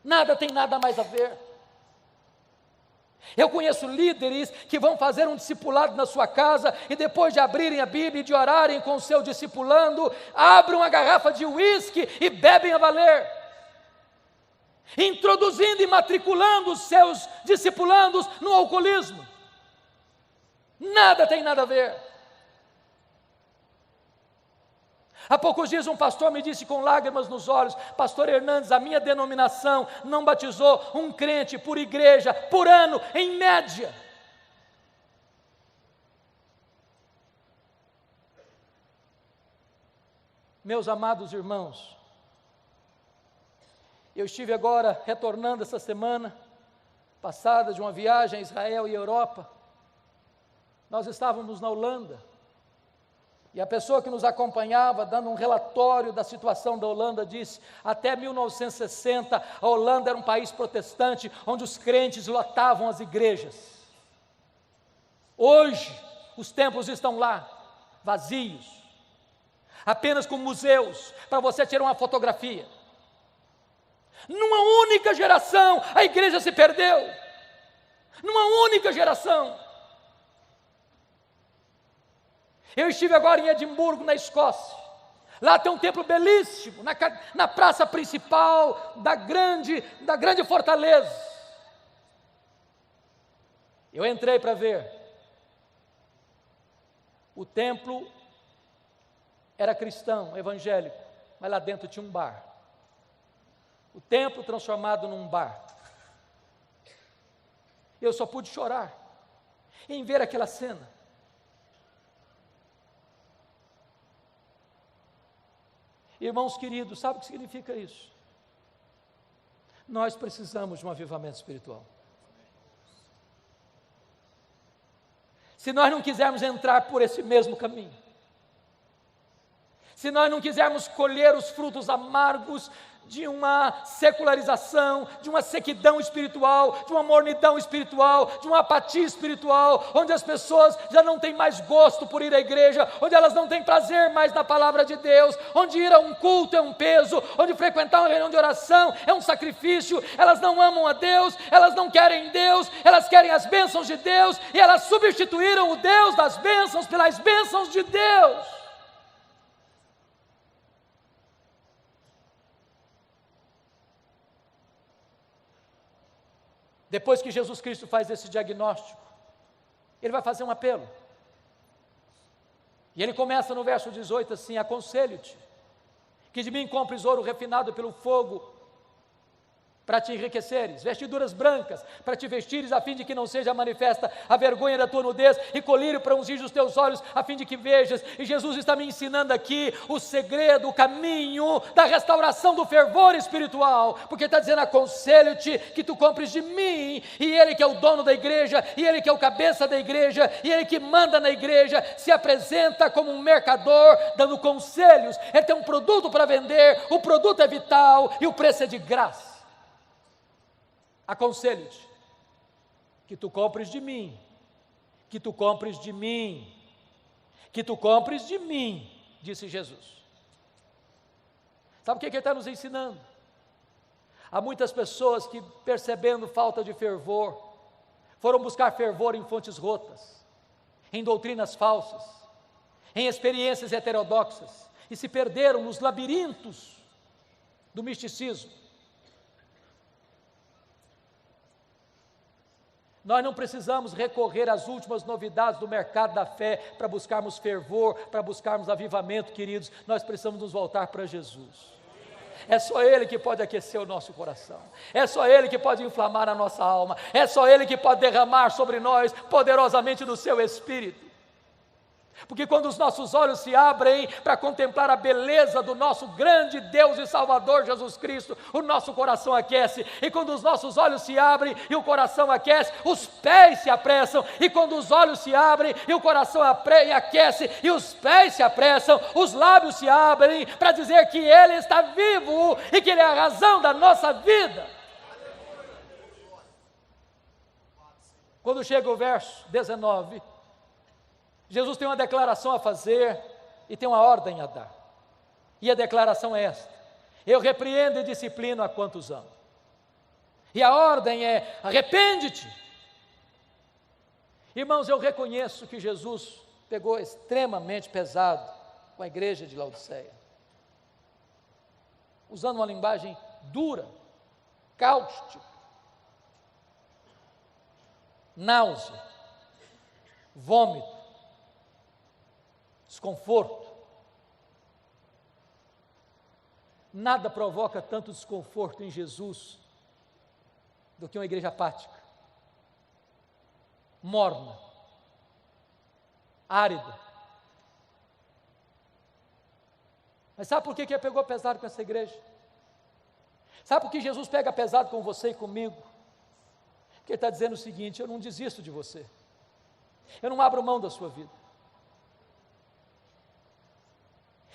Nada tem nada mais a ver. Eu conheço líderes que vão fazer um discipulado na sua casa e depois de abrirem a Bíblia e de orarem com o seu discipulando, abrem uma garrafa de uísque e bebem a valer, introduzindo e matriculando os seus discipulandos no alcoolismo. Nada tem nada a ver. Há poucos dias um pastor me disse com lágrimas nos olhos, pastor Hernandes, a minha denominação não batizou um crente por igreja, por ano, em média. Meus amados irmãos, eu estive agora retornando essa semana passada de uma viagem a Israel e Europa. Nós estávamos na Holanda. E a pessoa que nos acompanhava, dando um relatório da situação da Holanda, disse: até 1960, a Holanda era um país protestante, onde os crentes lotavam as igrejas. Hoje, os templos estão lá, vazios, apenas com museus, para você tirar uma fotografia. Numa única geração, a igreja se perdeu. Numa única geração. Eu estive agora em Edimburgo, na Escócia. Lá tem um templo belíssimo, na praça principal da grande fortaleza. Eu entrei para ver. O templo era cristão, evangélico, mas lá dentro tinha um bar. O templo transformado num bar. Eu só pude chorar em ver aquela cena. Irmãos queridos, sabe o que significa isso? Nós precisamos de um avivamento espiritual. Se nós não quisermos entrar por esse mesmo caminho, se nós não quisermos colher os frutos amargos de uma secularização, de uma sequidão espiritual, de uma mornidão espiritual, de uma apatia espiritual, onde as pessoas já não têm mais gosto por ir à igreja, onde elas não têm prazer mais na palavra de Deus, onde ir a um culto é um peso, onde frequentar uma reunião de oração é um sacrifício, elas não amam a Deus, elas não querem Deus, elas querem as bênçãos de Deus, e elas substituíram o Deus das bênçãos pelas bênçãos de Deus. Depois que Jesus Cristo faz esse diagnóstico, Ele vai fazer um apelo. E Ele começa no verso 18 assim: aconselho-te, que de mim compres ouro refinado pelo fogo, para te enriqueceres, vestiduras brancas, para te vestires, a fim de que não seja manifesta a vergonha da tua nudez, e colírio para ungir os teus olhos, a fim de que vejas. E Jesus está me ensinando aqui o segredo, o caminho da restauração do fervor espiritual, porque está dizendo: aconselho-te que tu compres de mim, e Ele que é o dono da igreja, e Ele que é o cabeça da igreja, e Ele que manda na igreja, se apresenta como um mercador, dando conselhos. Ele tem um produto para vender, o produto é vital, e o preço é de graça. Aconselho-te que tu compres de mim, que tu compres de mim, que tu compres de mim, disse Jesus. Sabe o que Ele está nos ensinando? Há muitas pessoas que, percebendo falta de fervor, foram buscar fervor em fontes rotas, em doutrinas falsas, em experiências heterodoxas, e se perderam nos labirintos do misticismo. Nós não precisamos recorrer às últimas novidades do mercado da fé para buscarmos fervor, para buscarmos avivamento, queridos. Nós precisamos nos voltar para Jesus. É só Ele que pode aquecer o nosso coração, é só Ele que pode inflamar a nossa alma, é só Ele que pode derramar sobre nós poderosamente do seu Espírito. Porque quando os nossos olhos se abrem para contemplar a beleza do nosso grande Deus e Salvador Jesus Cristo, o nosso coração aquece. E quando os nossos olhos se abrem e o coração aquece, os pés se apressam. E quando os olhos se abrem e o coração aquece e os pés se apressam, os lábios se abrem para dizer que Ele está vivo e que Ele é a razão da nossa vida. Quando chega o verso 19, Jesus tem uma declaração a fazer e tem uma ordem a dar. E a declaração é esta: eu repreendo e disciplino a quantos amo. E a ordem é: arrepende-te. Irmãos, eu reconheço que Jesus pegou extremamente pesado com a igreja de Laodiceia, usando uma linguagem dura, cáustica, náusea, vômito, desconforto. Nada provoca tanto desconforto em Jesus do que uma igreja apática, morna, árida. Mas sabe por que ele pegou pesado com essa igreja? Sabe por que Jesus pega pesado com você e comigo? Porque ele está dizendo o seguinte: eu não desisto de você, eu não abro mão da sua vida,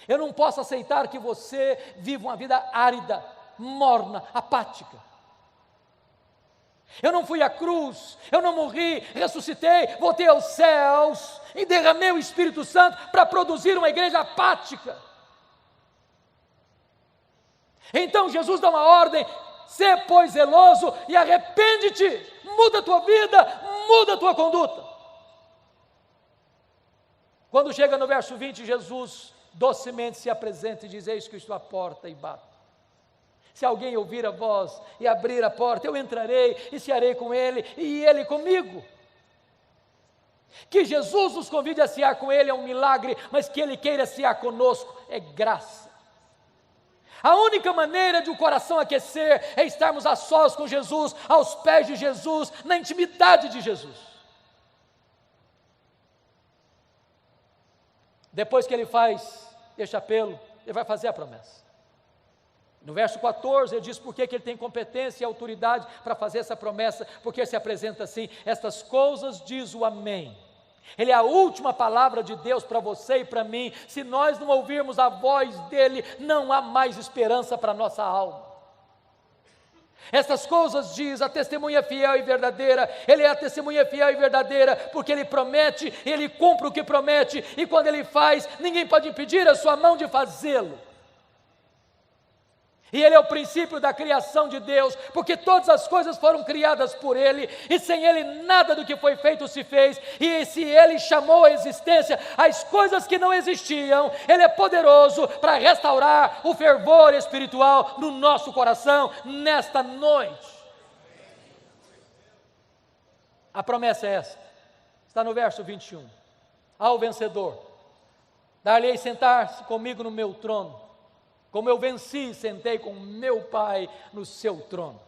eu não posso aceitar que você viva uma vida árida, morna, apática. Eu não fui à cruz, eu não morri, ressuscitei, voltei aos céus e derramei o Espírito Santo para produzir uma igreja apática. Então Jesus dá uma ordem: sê, pois, zeloso e arrepende-te, muda a tua vida, muda a tua conduta. Quando chega no verso 20, Jesus docemente se apresenta e diz: eis que estou à porta e bato. Se alguém ouvir a voz e abrir a porta, eu entrarei e cearei com ele e ele comigo. Que Jesus nos convide a cear com ele é um milagre, mas que ele queira cear conosco é graça. A única maneira de o coração aquecer é estarmos a sós com Jesus, aos pés de Jesus, na intimidade de Jesus. Depois que ele faz este apelo, ele vai fazer a promessa. No verso 14 ele diz por que ele tem competência e autoridade para fazer essa promessa, porque ele se apresenta assim: estas coisas diz o Amém. Ele é a última palavra de Deus para você e para mim. Se nós não ouvirmos a voz dele, não há mais esperança para a nossa alma. Estas coisas diz a testemunha fiel e verdadeira. Ele é a testemunha fiel e verdadeira, porque ele promete, ele cumpre o que promete, e quando ele faz, ninguém pode impedir a sua mão de fazê-lo. E ele é o princípio da criação de Deus, porque todas as coisas foram criadas por ele, e sem ele nada do que foi feito se fez. E se ele chamou à existência as coisas que não existiam, ele é poderoso para restaurar o fervor espiritual no nosso coração nesta noite. A promessa é esta, está no verso 21. Ao vencedor, dar-lhe-ei sentar-se comigo no meu trono, como eu venci, sentei com meu Pai no seu trono.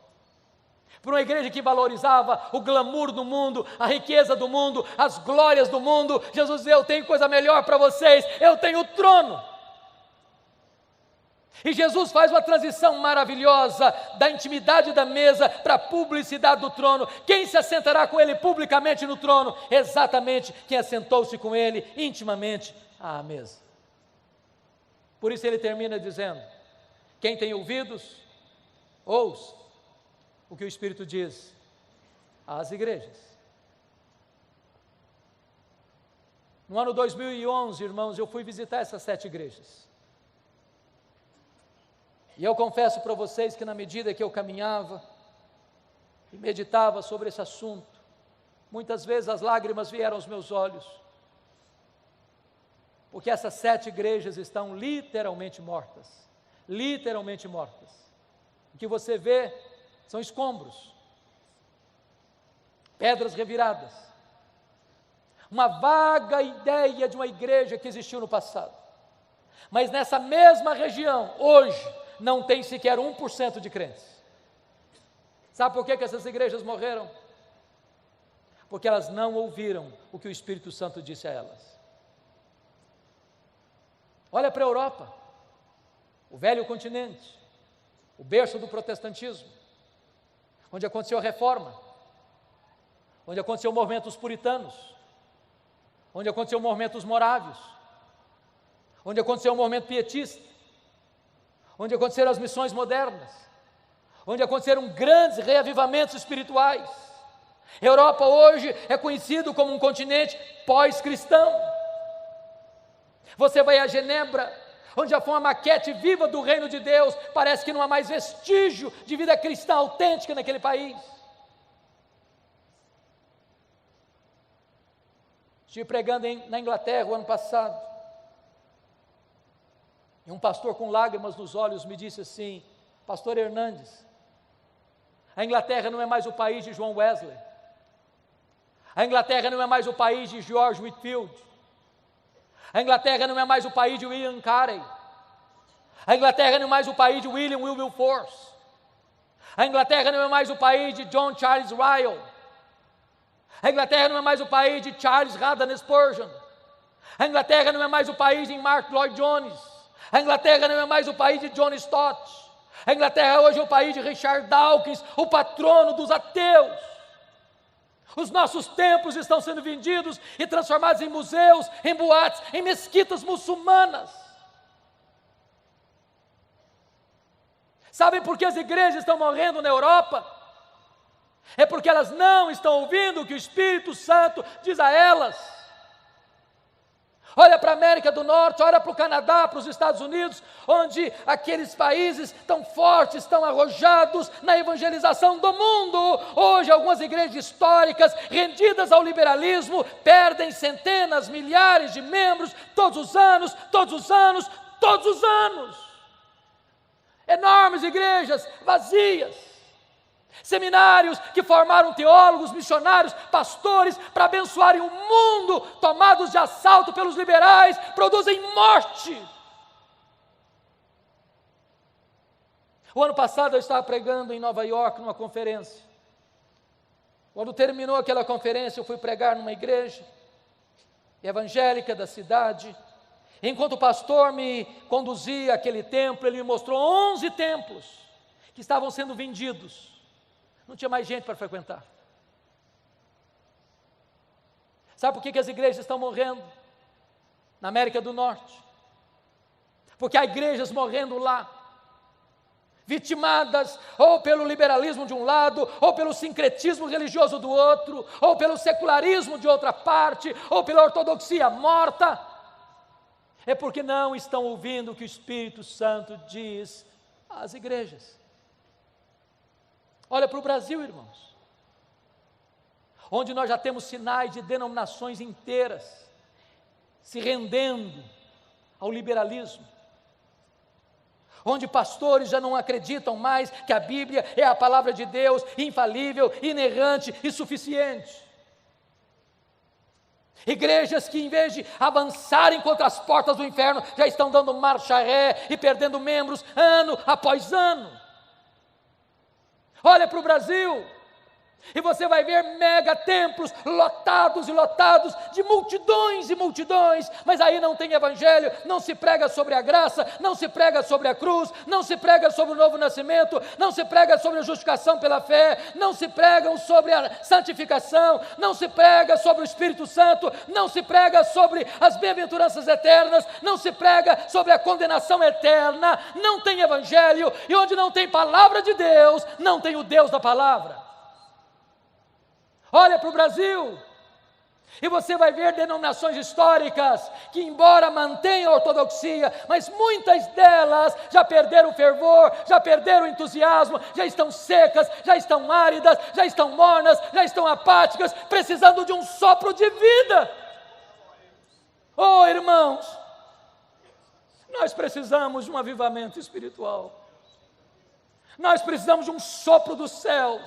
Para uma igreja que valorizava o glamour do mundo, a riqueza do mundo, as glórias do mundo, Jesus diz: eu tenho coisa melhor para vocês, eu tenho o trono. E Jesus faz uma transição maravilhosa da intimidade da mesa para a publicidade do trono. Quem se assentará com ele publicamente no trono? Exatamente quem assentou-se com ele intimamente à mesa. Por isso ele termina dizendo: quem tem ouvidos, ouça o que o Espírito diz às igrejas. No ano 2011, irmãos, eu fui visitar essas 7 igrejas. E eu confesso para vocês que na medida que eu caminhava e meditava sobre esse assunto, muitas vezes as lágrimas vieram aos meus olhos, porque essas 7 igrejas estão literalmente mortas. Literalmente mortas. O que você vê são escombros, pedras reviradas, uma vaga ideia de uma igreja que existiu no passado. Mas nessa mesma região, hoje, não tem sequer 1% de crentes. Sabe por que essas igrejas morreram? Porque elas não ouviram o que o Espírito Santo disse a elas. Olha para a Europa, o velho continente, o berço do protestantismo, onde aconteceu a reforma, onde aconteceu o movimento dos puritanos, onde aconteceu o movimento dos morávios, onde aconteceu o movimento pietista, onde aconteceram as missões modernas, onde aconteceram grandes reavivamentos espirituais. Europa hoje é conhecido como um continente pós-cristão. Você vai a Genebra, onde já foi uma maquete viva do reino de Deus, parece que não há mais vestígio de vida cristã autêntica naquele país. Estive pregando na Inglaterra o ano passado, e um pastor com lágrimas nos olhos me disse assim: Pastor Hernandes, a Inglaterra não é mais o país de John Wesley, a Inglaterra não é mais o país de George Whitefield, a Inglaterra não é mais o país de William Carey, a Inglaterra não é mais o país de William Wilberforce, a Inglaterra não é mais o país de John Charles Ryle, a Inglaterra não é mais o país de Charles Haddon Spurgeon, a Inglaterra não é mais o país de Mark Lloyd Jones, a Inglaterra não é mais o país de John Stott, a Inglaterra hoje é o país de Richard Dawkins, o patrono dos ateus. Os nossos templos estão sendo vendidos e transformados em museus, em boates, em mesquitas muçulmanas. Sabem por que as igrejas estão morrendo na Europa? É porque elas não estão ouvindo o que o Espírito Santo diz a elas. Olha para a América do Norte, olha para o Canadá, para os Estados Unidos, onde aqueles países tão fortes, tão arrojados na evangelização do mundo. Hoje algumas igrejas históricas, rendidas ao liberalismo, perdem centenas, milhares de membros todos os anos, todos os anos, todos os anos. Enormes igrejas vazias. Seminários que formaram teólogos, missionários, pastores para abençoarem o mundo, tomados de assalto pelos liberais, produzem morte. O ano passado eu estava pregando em Nova York numa conferência. Quando terminou aquela conferência, eu fui pregar numa igreja evangélica da cidade. Enquanto o pastor me conduzia àquele templo, ele me mostrou 11 templos que estavam sendo vendidos. Não tinha mais gente para frequentar. Sabe por que as igrejas estão morrendo na América do Norte? Porque há igrejas morrendo lá, vitimadas ou pelo liberalismo de um lado, ou pelo sincretismo religioso do outro, ou pelo secularismo de outra parte, ou pela ortodoxia morta. É porque não estão ouvindo o que o Espírito Santo diz às igrejas. Olha para o Brasil, irmãos, onde nós já temos sinais de denominações inteiras se rendendo ao liberalismo, onde pastores já não acreditam mais que a Bíblia é a palavra de Deus, infalível, inerrante e suficiente. Igrejas que, em vez de avançarem contra as portas do inferno, já estão dando marcha ré e perdendo membros ano após ano. Olha para o Brasil, e você vai ver mega templos lotados e lotados de multidões e multidões, mas aí não tem evangelho, não se prega sobre a graça, não se prega sobre a cruz, não se prega sobre o novo nascimento, não se prega sobre a justificação pela fé, não se prega sobre a santificação, não se prega sobre o Espírito Santo, não se prega sobre as bem-aventuranças eternas, não se prega sobre a condenação eterna, não tem evangelho, e onde não tem palavra de Deus, não tem o Deus da palavra. Olha para o Brasil, e você vai ver denominações históricas que, embora mantenham a ortodoxia, mas muitas delas já perderam o fervor, já perderam o entusiasmo, já estão secas, já estão áridas, já estão mornas, já estão apáticas, precisando de um sopro de vida. Oh, irmãos, nós precisamos de um avivamento espiritual, nós precisamos de um sopro do céu.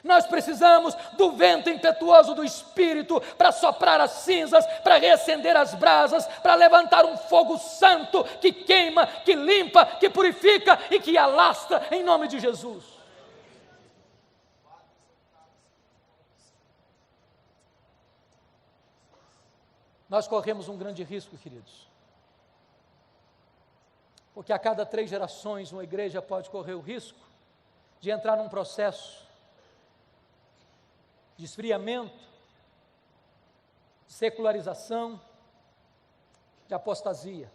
Nós precisamos do vento impetuoso do Espírito para soprar as cinzas, para reacender as brasas, para levantar um fogo santo que queima, que limpa, que purifica e que alastra em nome de Jesus. Nós corremos um grande risco, queridos, porque a cada 3 gerações uma igreja pode correr o risco de entrar num processo de esfriamento, de secularização, de apostasia.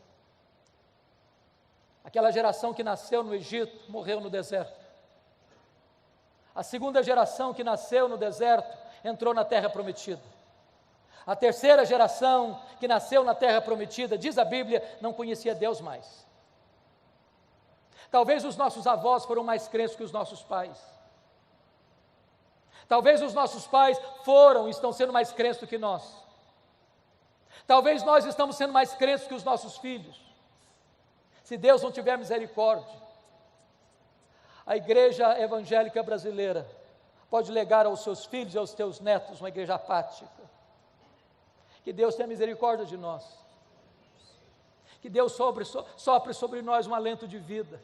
Aquela geração que nasceu no Egito, morreu no deserto. A segunda geração que nasceu no deserto entrou na terra prometida. A terceira geração que nasceu na terra prometida, diz a Bíblia, não conhecia Deus mais. Talvez os nossos avós foram mais crentes que os nossos pais. Talvez os nossos pais estão sendo mais crentes do que nós. Talvez nós estamos sendo mais crentes que os nossos filhos. Se Deus não tiver misericórdia, a igreja evangélica brasileira pode legar aos seus filhos e aos teus netos uma igreja apática. Que Deus tenha misericórdia de nós. Que Deus sopre sobre nós um alento de vida,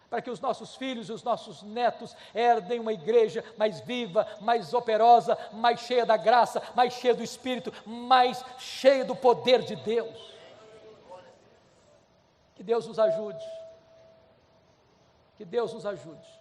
para que os nossos filhos e os nossos netos herdem uma igreja mais viva, mais operosa, mais cheia da graça, mais cheia do Espírito, mais cheia do poder de Deus. Que Deus nos ajude. Que Deus nos ajude.